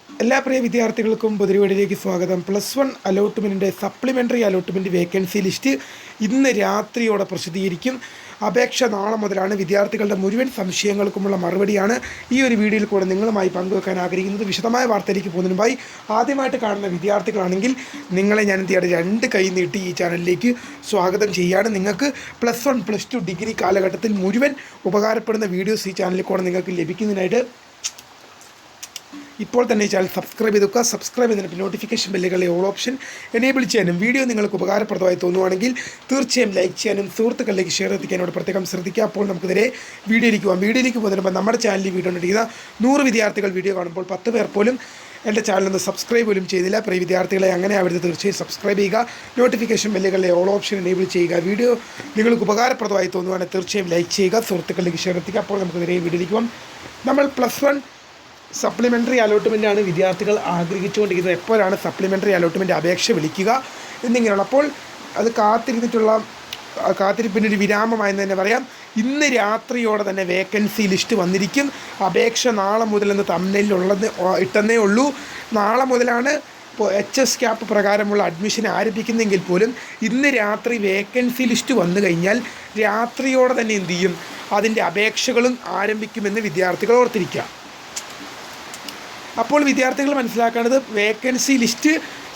എല്ലാ പ്രിയ വിദ്യാർത്ഥികൾക്കും പൊതുപരീക്ഷയിലേക്ക് സ്വാഗതം. +1 അലോട്ട്മെൻറ്റിൻ്റെ സപ്ലിമെൻ്ററി അലോട്ട്മെൻറ്റ് വേക്കൻസി ലിസ്റ്റ് ഇന്ന് രാത്രിയോടെ പ്രസിദ്ധീകരിക്കും. അപേക്ഷ നാളെ മുതലാണ്. വിദ്യാർത്ഥികളുടെ മുഴുവൻ സംശയങ്ങൾക്കുമുള്ള മറുപടിയാണ് ഈ ഒരു വീഡിയോയിൽ കൂടെ നിങ്ങളുമായി പങ്കുവെക്കാൻ ആഗ്രഹിക്കുന്നത്. വിശദമായ വാർത്തയിലേക്ക് പോകുന്നതിന് മുമ്പായി ആദ്യമായിട്ട് കാണുന്ന വിദ്യാർത്ഥികളാണെങ്കിൽ നിങ്ങളെ ഞാൻ എന്ത് ചെയ്യണം, 2 കൈ നീട്ടി ഈ ചാനലിലേക്ക് സ്വാഗതം ചെയ്യുകയാണ്. നിങ്ങൾക്ക് +1 +2 ഡിഗ്രി കാലഘട്ടത്തിൽ മുഴുവൻ ഉപകാരപ്പെടുന്ന വീഡിയോസ് ഈ ചാനലിൽ കൂടെ നിങ്ങൾക്ക് ലഭിക്കുന്നതിനായിട്ട് ഇപ്പോൾ തന്നെ ഈ ചാനൽ സബ്സ്ക്രൈബ് ചെയ്തുക. സബ്സ്ക്രൈബ് ചെയ്തിട്ട് നോട്ടിഫിക്കേഷൻ ബെല്ലുകളിലെ ഓൾ ഓപ്ഷൻ എനേബിൾ ചെയ്യാനും വീഡിയോ നിങ്ങൾക്ക് ഉപകാരപ്രദമായി തോന്നുവാണെങ്കിൽ തീർച്ചയായും ലൈക്ക് ചെയ്യാനും സുഹൃത്തുക്കളിലേക്ക് ഷെയർ എത്തിക്കാനോട് പ്രത്യേകം ശ്രദ്ധിക്കുക. അപ്പോൾ നമുക്കിതിരെ വീഡിയോയിലേക്ക് പോകാം. വീഡിയോയിലേക്ക് പോകുന്നതിന് നമ്മുടെ ചാനലിൽ വീഡിയോ കണ്ടിരിക്കുന്ന 100 വിദ്യാർത്ഥികൾ വീഡിയോ കാണുമ്പോൾ 10 പേർ പോലും എൻ്റെ ചാനലൊന്ന് സബ്സ്ക്രൈബ് പോലും ചെയ്തില്ല. പ്രിയ വിദ്യാർത്ഥികളെ അങ്ങനെ അവരുടെ തീർച്ചയായും സബ്സ്ക്രൈബ് ചെയ്യുക. നോട്ടിഫിക്കേഷൻ ബെല്ലുകളിലെ ഓൾ ഓപ്ഷൻ എനേബിൾ ചെയ്യുക. വീഡിയോ നിങ്ങൾക്ക് ഉപകാരപ്രദമായി തോന്നുവാണെങ്കിൽ തീർച്ചയായും ലൈക്ക് ചെയ്യുക, സുഹൃത്തുക്കളിലേക്ക് ഷെയർ എത്തിക്കുക. അപ്പോൾ നമുക്കിതിരെ വീഡിയോയിലേക്ക് പോകാം. നമ്മൾ +1 സപ്ലിമെൻ്ററി അലോട്ട്മെൻറ്റാണ് വിദ്യാർത്ഥികൾ ആഗ്രഹിച്ചുകൊണ്ടിരിക്കുന്നത്. എപ്പോഴാണ് സപ്ലിമെൻ്ററി അലോട്ട്മെൻറ്റ് അപേക്ഷ വിളിക്കുക എന്നിങ്ങനെയാണ്. അപ്പോൾ അത് കാത്തിരിപ്പിൻ്റെ ഒരു വിരാമമായെന്ന് തന്നെ പറയാം. ഇന്ന് രാത്രിയോടെ തന്നെ വേക്കൻസി ലിസ്റ്റ് വന്നിരിക്കും. അപേക്ഷ നാളെ മുതലെന്ന് തമ്മിലുള്ളത് ഇട്ടെന്നേ ഉള്ളൂ. നാളെ മുതലാണ് ഇപ്പോൾ HS CAP പ്രകാരമുള്ള അഡ്മിഷൻ ആരംഭിക്കുന്നെങ്കിൽ പോലും ഇന്ന് രാത്രി വേക്കൻസി ലിസ്റ്റ് വന്നു കഴിഞ്ഞാൽ രാത്രിയോടെ തന്നെ എന്ത് ചെയ്യും, അതിൻ്റെ അപേക്ഷകളും ആരംഭിക്കുമെന്ന് വിദ്യാർത്ഥികൾ ഓർത്തിരിക്കുക. അപ്പോൾ വിദ്യാർത്ഥികൾ മനസ്സിലാക്കേണ്ടത് വേക്കൻസി ലിസ്റ്റ്,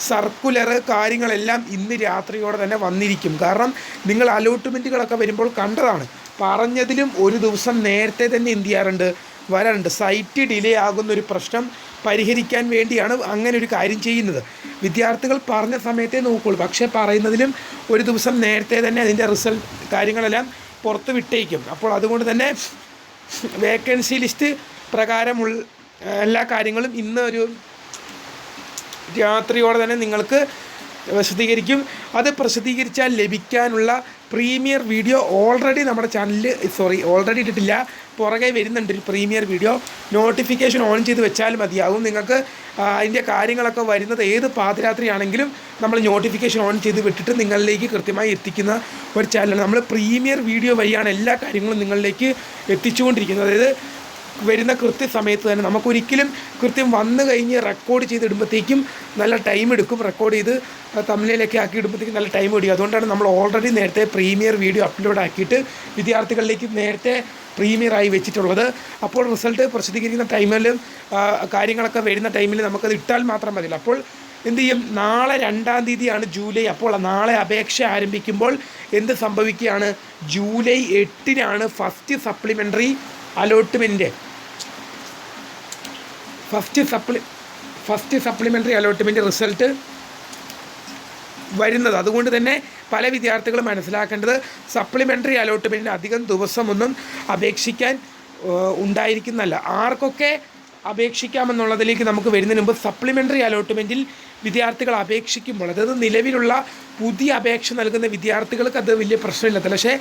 സർക്കുലർ കാര്യങ്ങളെല്ലാം ഇന്ന് രാത്രിയോടെ തന്നെ വന്നിരിക്കും. കാരണം നിങ്ങൾ അലോട്ട്മെൻറ്റുകളൊക്കെ വരുമ്പോൾ കണ്ടതാണ്, പറഞ്ഞതിലും ഒരു ദിവസം നേരത്തെ തന്നെ എന്ത് ചെയ്യാറുണ്ട്, വരാറുണ്ട്. സൈറ്റ് ഡിലേ ആകുന്നൊരു പ്രശ്നം പരിഹരിക്കാൻ വേണ്ടിയാണ് അങ്ങനെ ഒരു കാര്യം ചെയ്യുന്നത്. വിദ്യാർത്ഥികൾ പറഞ്ഞ സമയത്തേ നോക്കുള്ളൂ, പക്ഷേ പറയുന്നതിലും ഒരു ദിവസം നേരത്തെ തന്നെ അതിൻ്റെ റിസൾട്ട് കാര്യങ്ങളെല്ലാം പുറത്ത് വിട്ടേക്കും. അപ്പോൾ അതുകൊണ്ട് തന്നെ വേക്കൻസി ലിസ്റ്റ് പ്രകാരമുള്ള എല്ലാ കാര്യങ്ങളും ഇന്ന് ഒരു രാത്രിയോടെ തന്നെ നിങ്ങൾക്ക് പ്രസിദ്ധീകരിക്കും. അത് പ്രസിദ്ധീകരിച്ചാൽ ലഭിക്കാനുള്ള പ്രീമിയർ വീഡിയോ ഓൾറെഡി നമ്മുടെ ചാനലിൽ ഓൾറെഡി ഇട്ടിട്ടില്ല, പുറകെ വരുന്നുണ്ട് ഒരു പ്രീമിയർ വീഡിയോ. നോട്ടിഫിക്കേഷൻ ഓൺ ചെയ്ത് വെച്ചാൽ മതിയാകും. നിങ്ങൾക്ക് അതിൻ്റെ കാര്യങ്ങളൊക്കെ വരുന്നത് ഏത് പാതിരാത്രിയാണെങ്കിലും നമ്മൾ നോട്ടിഫിക്കേഷൻ ഓൺ ചെയ്ത് വിട്ടിട്ട് നിങ്ങളിലേക്ക് കൃത്യമായി എത്തിക്കുന്ന ഒരു ചാനലാണ്. നമ്മൾ പ്രീമിയർ വീഡിയോ വഴിയാണ് എല്ലാ കാര്യങ്ങളും നിങ്ങളിലേക്ക് എത്തിച്ചുകൊണ്ടിരിക്കുന്നത്. അതായത് വരുന്ന കൃത്യസമയത്ത് തന്നെ. നമുക്കൊരിക്കലും കൃത്യം വന്നു കഴിഞ്ഞ് റെക്കോർഡ് ചെയ്തിടുമ്പോഴത്തേക്കും നല്ല ടൈം എടുക്കും. റെക്കോർഡ് ചെയ്ത് തമ്മിലൊക്കെ ആക്കി ഇടുമ്പോഴത്തേക്കും നല്ല ടൈം എടുക്കും. അതുകൊണ്ടാണ് നമ്മൾ ഓൾറെഡി നേരത്തെ പ്രീമിയർ വീഡിയോ അപ്ലോഡ് ആക്കിയിട്ട് വിദ്യാർത്ഥികളിലേക്ക് നേരത്തെ പ്രീമിയറായി വെച്ചിട്ടുള്ളത്. അപ്പോൾ റിസൾട്ട് പ്രസിദ്ധീകരിക്കുന്ന ടൈമിലും കാര്യങ്ങളൊക്കെ വരുന്ന ടൈമിൽ നമുക്കത് ഇട്ടാൽ മാത്രം മതിയല്ലോ. അപ്പോൾ എന്ത് ചെയ്യും, നാളെ 2-ാം തീയതിയാണ് ജൂലൈ. അപ്പോൾ നാളെ അപേക്ഷ ആരംഭിക്കുമ്പോൾ എന്ത് സംഭവിക്കുകയാണ്, ജൂലൈ 8-നാണ് first supplementary allotment first supplementary allotment result വരുന്നത്. അതുകൊണ്ട് തന്നെ പല വിദ്യാർത്ഥികളും മനസ്സിലാക്കേണ്ടത് സപ്ലിമെൻ്ററി അലോട്ട്മെൻറ്റിന് അധികം ദിവസമൊന്നും അപേക്ഷിക്കാൻ ഉണ്ടായിരിക്കുന്നതല്ല. ആർക്കൊക്കെ അപേക്ഷിക്കാമെന്നുള്ളതിലേക്ക് നമുക്ക് വരുന്നതിന് മുമ്പ് സപ്ലിമെൻ്ററി അലോട്ട്മെൻറ്റിൽ വിദ്യാർത്ഥികൾ അപേക്ഷിക്കുമ്പോൾ, അതായത് നിലവിലുള്ള പുതിയ അപേക്ഷ നൽകുന്ന വിദ്യാർത്ഥികൾക്ക് അത് വലിയ പ്രശ്നമില്ലത്തില്ല. പക്ഷേ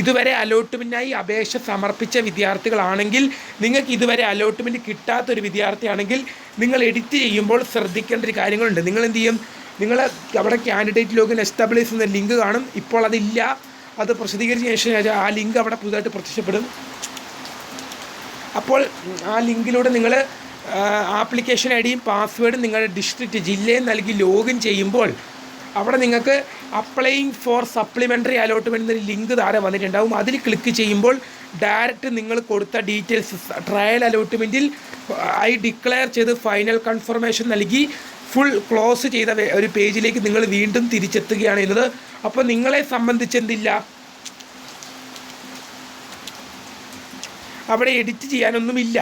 ഇതുവരെ അലോട്ട്മെൻറ്റിനായി അപേക്ഷ സമർപ്പിച്ച വിദ്യാർത്ഥികളാണെങ്കിൽ, നിങ്ങൾക്ക് ഇതുവരെ അലോട്ട്മെൻറ്റ് കിട്ടാത്തൊരു വിദ്യാർത്ഥിയാണെങ്കിൽ നിങ്ങൾ എഡിറ്റ് ചെയ്യുമ്പോൾ ശ്രദ്ധിക്കേണ്ട ഒരു കാര്യങ്ങളുണ്ട്. നിങ്ങൾ എന്ത് ചെയ്യും, നിങ്ങൾ അവിടെ കാൻഡിഡേറ്റ് ലോഗിൻ എസ്റ്റാബ്ലിഷ് എന്ന ലിങ്ക് കാണും. ഇപ്പോൾ അതില്ല, അത് പ്രസിദ്ധീകരിച്ച ശേഷം ആ ലിങ്ക് അവിടെ പുതുതായിട്ട് പ്രത്യക്ഷപ്പെടും. അപ്പോൾ ആ ലിങ്കിലൂടെ നിങ്ങൾ ആപ്ലിക്കേഷൻ ഐഡിയും പാസ്വേഡും നിങ്ങളുടെ ഡിസ്ട്രിക്റ്റ് ജില്ലയും നൽകി ലോഗിൻ ചെയ്യുമ്പോൾ അവിടെ നിങ്ങൾക്ക് അപ്ലൈയിങ് ഫോർ സപ്ലിമെൻ്ററി അലോട്ട്മെൻറ്റ് എന്നൊരു ലിങ്ക് താഴെ വന്നിട്ടുണ്ടാവും. അതിൽ ക്ലിക്ക് ചെയ്യുമ്പോൾ ഡയറക്റ്റ് നിങ്ങൾ കൊടുത്ത ഡീറ്റെയിൽസ് ട്രയൽ അലോട്ട്മെൻറ്റിൽ ഡിക്ലെയർ ചെയ്ത് ഫൈനൽ കൺഫർമേഷൻ നൽകി ഫുൾ ക്ലോസ് ചെയ്ത ഒരു പേജിലേക്ക് നിങ്ങൾ വീണ്ടും തിരിച്ചെത്തുകയാണ് ചെയ്യുന്നത്. അപ്പോൾ നിങ്ങളെ സംബന്ധിച്ച് എന്തില്ല, അവിടെ എഡിറ്റ് ചെയ്യാനൊന്നുമില്ല.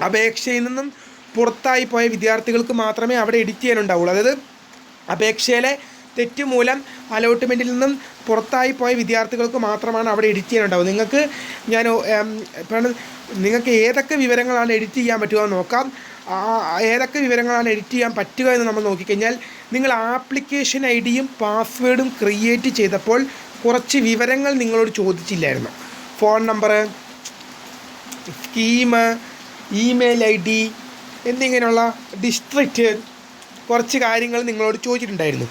അപേക്ഷയിൽ നിന്നും പുറത്തായി പോയ വിദ്യാർത്ഥികൾക്ക് മാത്രമേ അവിടെ എഡിറ്റ് ചെയ്യാനുണ്ടാവുള്ളൂ. അതായത് അപേക്ഷയിലെ തെറ്റ് മൂലം അലോട്ട്മെൻറ്റിൽ നിന്നും പുറത്തായി പോയ വിദ്യാർത്ഥികൾക്ക് മാത്രമാണ് അവിടെ എഡിറ്റ് ചെയ്യാനുണ്ടാവുക. നിങ്ങൾക്ക് ഏതൊക്കെ വിവരങ്ങളാണ് എഡിറ്റ് ചെയ്യാൻ പറ്റുക എന്ന് നോക്കാം. ഏതൊക്കെ വിവരങ്ങളാണ് എഡിറ്റ് ചെയ്യാൻ പറ്റുക എന്ന് നമ്മൾ നോക്കിക്കഴിഞ്ഞാൽ, നിങ്ങൾ ആപ്ലിക്കേഷൻ ഐഡിയും പാസ്വേഡും ക്രിയേറ്റ് ചെയ്തപ്പോൾ കുറച്ച് വിവരങ്ങൾ നിങ്ങളോട് ചോദിച്ചില്ലായിരുന്നു. Phone number, scheme, email ID എന്നിങ്ങനെയുള്ള ഡിസ്ട്രിക്റ്റ് കുറച്ച് കാര്യങ്ങൾ നിങ്ങളോട് ചോദിച്ചിട്ടുണ്ടായിരുന്നു.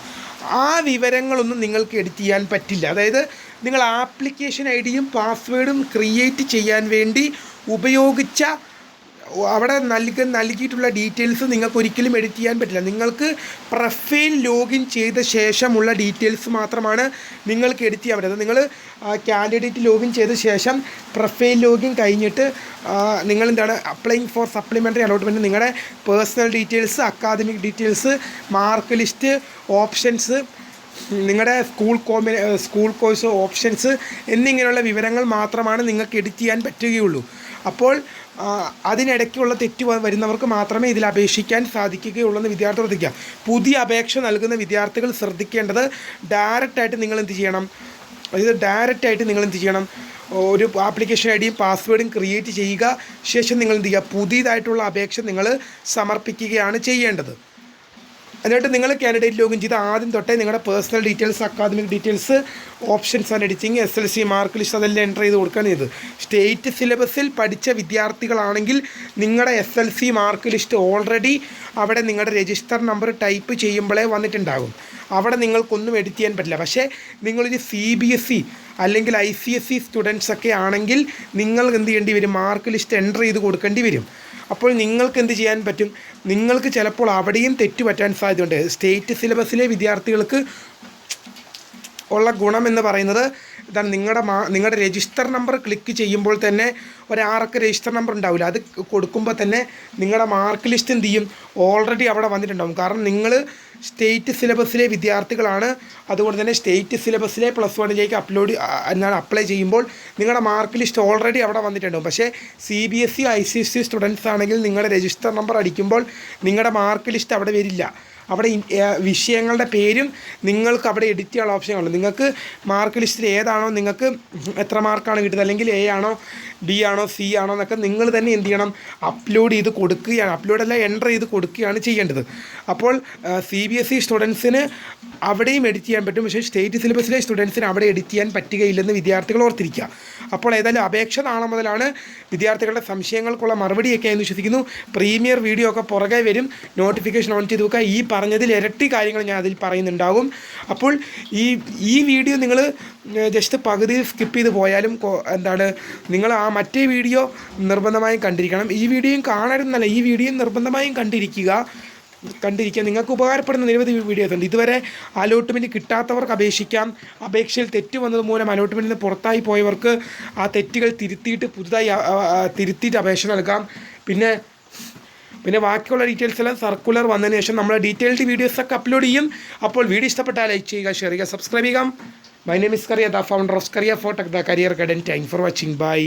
ആ വിവരങ്ങളൊന്നും നിങ്ങൾക്ക് എഡിറ്റ് ചെയ്യാൻ പറ്റില്ല. അതായത് നിങ്ങൾ ആപ്ലിക്കേഷൻ ഐഡിയും പാസ്വേഡും ക്രിയേറ്റ് ചെയ്യാൻ വേണ്ടി ഉപയോഗിച്ച അവിടെ നൽകിയിട്ടുള്ള ഡീറ്റെയിൽസ് നിങ്ങൾക്ക് ഒരിക്കലും എഡിറ്റ് ചെയ്യാൻ പറ്റില്ല. നിങ്ങൾക്ക് പ്രൊഫൈൽ ലോഗിൻ ചെയ്ത ശേഷമുള്ള ഡീറ്റെയിൽസ് മാത്രമാണ് നിങ്ങൾക്ക് എഡിറ്റ് ചെയ്യാൻ പറ്റുന്നത്. നിങ്ങൾ കാൻഡിഡേറ്റ് ലോഗിൻ ചെയ്ത ശേഷം പ്രൊഫൈൽ ലോഗിൻ കഴിഞ്ഞിട്ട് നിങ്ങൾ എന്താണ് അപ്ലൈയിങ് ഫോർ സപ്ലിമെൻ്ററി അലോട്ട്മെൻറ്റ് നിങ്ങളുടെ personal details, academic details, mark list, options, നിങ്ങളുടെ സ്കൂൾ കോഴ്സ് ഓപ്ഷൻസ് എന്നിങ്ങനെയുള്ള വിവരങ്ങൾ മാത്രമാണ് നിങ്ങൾക്ക് എഡിറ്റ് ചെയ്യാൻ പറ്റുകയുള്ളൂ. അപ്പോൾ അതിനിടയ്ക്കുള്ള തെറ്റ് വരുന്നവർക്ക് മാത്രമേ ഇതിൽ അപേക്ഷിക്കാൻ സാധിക്കുകയുള്ളൂ എന്ന് വിദ്യാർത്ഥികൾ ശ്രദ്ധിക്കുക. പുതിയ അപേക്ഷ നൽകുന്ന വിദ്യാർത്ഥികൾ ശ്രദ്ധിക്കേണ്ടത് ഡയറക്റ്റായിട്ട് നിങ്ങൾ എന്ത് ചെയ്യണം, ഒരു ആപ്ലിക്കേഷൻ ഐ ഡിയും പാസ്വേഡും ക്രിയേറ്റ് ചെയ്യുക. ശേഷം നിങ്ങൾ എന്ത് ചെയ്യുക, പുതിയതായിട്ടുള്ള അപേക്ഷ നിങ്ങൾ സമർപ്പിക്കുകയാണ് ചെയ്യേണ്ടത്. എന്നിട്ട് നിങ്ങൾ കാൻഡിഡേറ്റ് ലോഗിൻ ചെയ്ത് ആദ്യം തൊട്ടേ നിങ്ങളുടെ personal details, academic details, options and editing, SLC mark list അതെല്ലാം എൻ്റർ ചെയ്ത് കൊടുക്കുകയാണ് ചെയ്തത്. സ്റ്റേറ്റ് സിലബസിൽ പഠിച്ച വിദ്യാർത്ഥികളാണെങ്കിൽ നിങ്ങളുടെ SLC മാർക്ക് ലിസ്റ്റ് ഓൾറെഡി അവിടെ നിങ്ങളുടെ രജിസ്റ്റർ നമ്പർ ടൈപ്പ് ചെയ്യുമ്പോഴേ വന്നിട്ടുണ്ടാകും. അവിടെ നിങ്ങൾക്കൊന്നും എഡിറ്റ് ചെയ്യാൻ പറ്റില്ല. പക്ഷേ നിങ്ങളൊരു CBSE അല്ലെങ്കിൽ ICSE സ്റ്റുഡൻസ് ഒക്കെ ആണെങ്കിൽ നിങ്ങൾ എന്ത് ചെയ്യേണ്ടി വരും, മാർക്ക് ലിസ്റ്റ് എൻ്റർ ചെയ്ത് കൊടുക്കേണ്ടി വരും. അപ്പോൾ നിങ്ങൾക്ക് എന്ത് ചെയ്യാൻ പറ്റും, നിങ്ങൾക്ക് ചിലപ്പോൾ അവിടെയും തെറ്റ് പറ്റാൻ സാധ്യതയുണ്ട്. സ്റ്റേറ്റ് സിലബസിലെ വിദ്യാർത്ഥികൾക്ക് ഉള്ള ഗുണം എന്ന് പറയുന്നത് ഇതാണ്, നിങ്ങളുടെ രജിസ്റ്റർ നമ്പർ ക്ലിക്ക് ചെയ്യുമ്പോൾ തന്നെ ഒരാൾക്ക് രജിസ്റ്റർ നമ്പർ ഉണ്ടാവില്ല. അത് കൊടുക്കുമ്പോൾ തന്നെ നിങ്ങളുടെ മാർക്ക് ലിസ്റ്റ് എന്ത് ചെയ്യും, ഓൾറെഡി അവിടെ വന്നിട്ടുണ്ടാകും. കാരണം നിങ്ങൾ സ്റ്റേറ്റ് സിലബസിലെ വിദ്യാർത്ഥികളാണ്. അതുകൊണ്ട് തന്നെ സ്റ്റേറ്റ് സിലബസിലെ +1 അപ്ലൈ ചെയ്യുമ്പോൾ നിങ്ങളുടെ മാർക്ക് ലിസ്റ്റ് ഓൾറെഡി അവിടെ വന്നിട്ടുണ്ടാകും. പക്ഷേ CBSE ICSE സ്റ്റുഡൻസ് ആണെങ്കിൽ നിങ്ങളുടെ രജിസ്റ്റർ നമ്പർ അടിക്കുമ്പോൾ നിങ്ങളുടെ മാർക്ക് ലിസ്റ്റ് അവിടെ വരില്ല. അവിടെ വിഷയങ്ങളുടെ പേരും നിങ്ങൾക്ക് അവിടെ എഡിറ്റ് ചെയ്യാനുള്ള ഓപ്ഷനുണ്ട്. നിങ്ങൾക്ക് മാർക്ക് ലിസ്റ്റിൽ ഏതാണോ, നിങ്ങൾക്ക് എത്ര മാർക്കാണ് കിട്ടുന്നത്, അല്ലെങ്കിൽ A ആണോ B ആണോ C ആണോ എന്നൊക്കെ നിങ്ങൾ തന്നെ എന്ത് ചെയ്യണം, അപ്ലോഡ് ചെയ്ത് കൊടുക്കുകയാണ്. അപ്ലോഡല്ല, എൻ്റർ ചെയ്ത് കൊടുക്കുകയാണ് ചെയ്യേണ്ടത്. അപ്പോൾ CBSE സ്റ്റുഡൻസിന് അവിടെയും എഡിറ്റ് ചെയ്യാൻ പറ്റും. പക്ഷേ സ്റ്റേറ്റ് സിലബസിലെ സ്റ്റുഡൻസിന് അവിടെ എഡിറ്റ് ചെയ്യാൻ പറ്റുകയില്ലെന്ന് വിദ്യാർത്ഥികൾ ഓർത്തിരിക്കുക. അപ്പോൾ ഏതായാലും അപേക്ഷ നാളെ മുതലാണ്. വിദ്യാർത്ഥികളുടെ സംശയങ്ങൾക്കുള്ള മറുപടിയൊക്കെ എന്ന് വിശ്വസിക്കുന്നു. പ്രീമിയർ വീഡിയോ ഒക്കെ പുറകെ വരും. നോട്ടിഫിക്കേഷൻ ഓൺ ചെയ്ത് വെക്കുക. ഈ പറഞ്ഞതിൽ ഇരട്ടി കാര്യങ്ങൾ ഞാൻ അതിൽ പറയുന്നുണ്ടാകും. അപ്പോൾ ഈ വീഡിയോ നിങ്ങൾ ജസ്റ്റ് പകുതിയിൽ സ്കിപ്പ് ചെയ്ത് പോയാലും നിങ്ങൾ ആ മറ്റേ വീഡിയോ നിർബന്ധമായും കണ്ടിരിക്കണം. ഈ വീഡിയോയും കാണരുതെന്നല്ല, ഈ വീഡിയോ നിർബന്ധമായും കണ്ടിരിക്കുക. നിങ്ങൾക്ക് ഉപകാരപ്പെടുന്ന നിരവധി വീഡിയോസ് ഉണ്ട്. ഇതുവരെ അലോട്ട്മെൻറ്റ് കിട്ടാത്തവർക്ക് അപേക്ഷിക്കാം. അപേക്ഷയിൽ തെറ്റ് വന്നത് മൂലം അലോട്ട്മെൻറ്റിൽ നിന്ന് പുറത്തായി പോയവർക്ക് ആ തെറ്റുകൾ തിരുത്തിയിട്ട് അപേക്ഷ നൽകാം. പിന്നെ ബാക്കിയുള്ള ഡീറ്റെയിൽസ് എല്ലാം സർക്കുലർ വന്നതിന് ശേഷം നമ്മൾ ഡീറ്റെയിൽഡ് വീഡിയോസൊക്കെ അപ്ലോഡ് ചെയ്യും. അപ്പോൾ വീഡിയോ ഇഷ്ടപ്പെട്ടാൽ ലൈക്ക് ചെയ്യുക, ഷെയർ ചെയ്യുക, സബ്സ്ക്രൈബ് ചെയ്യുക. My name is Kariya, the founder of Kariya for tech, the career guidance. Thank for watching. By.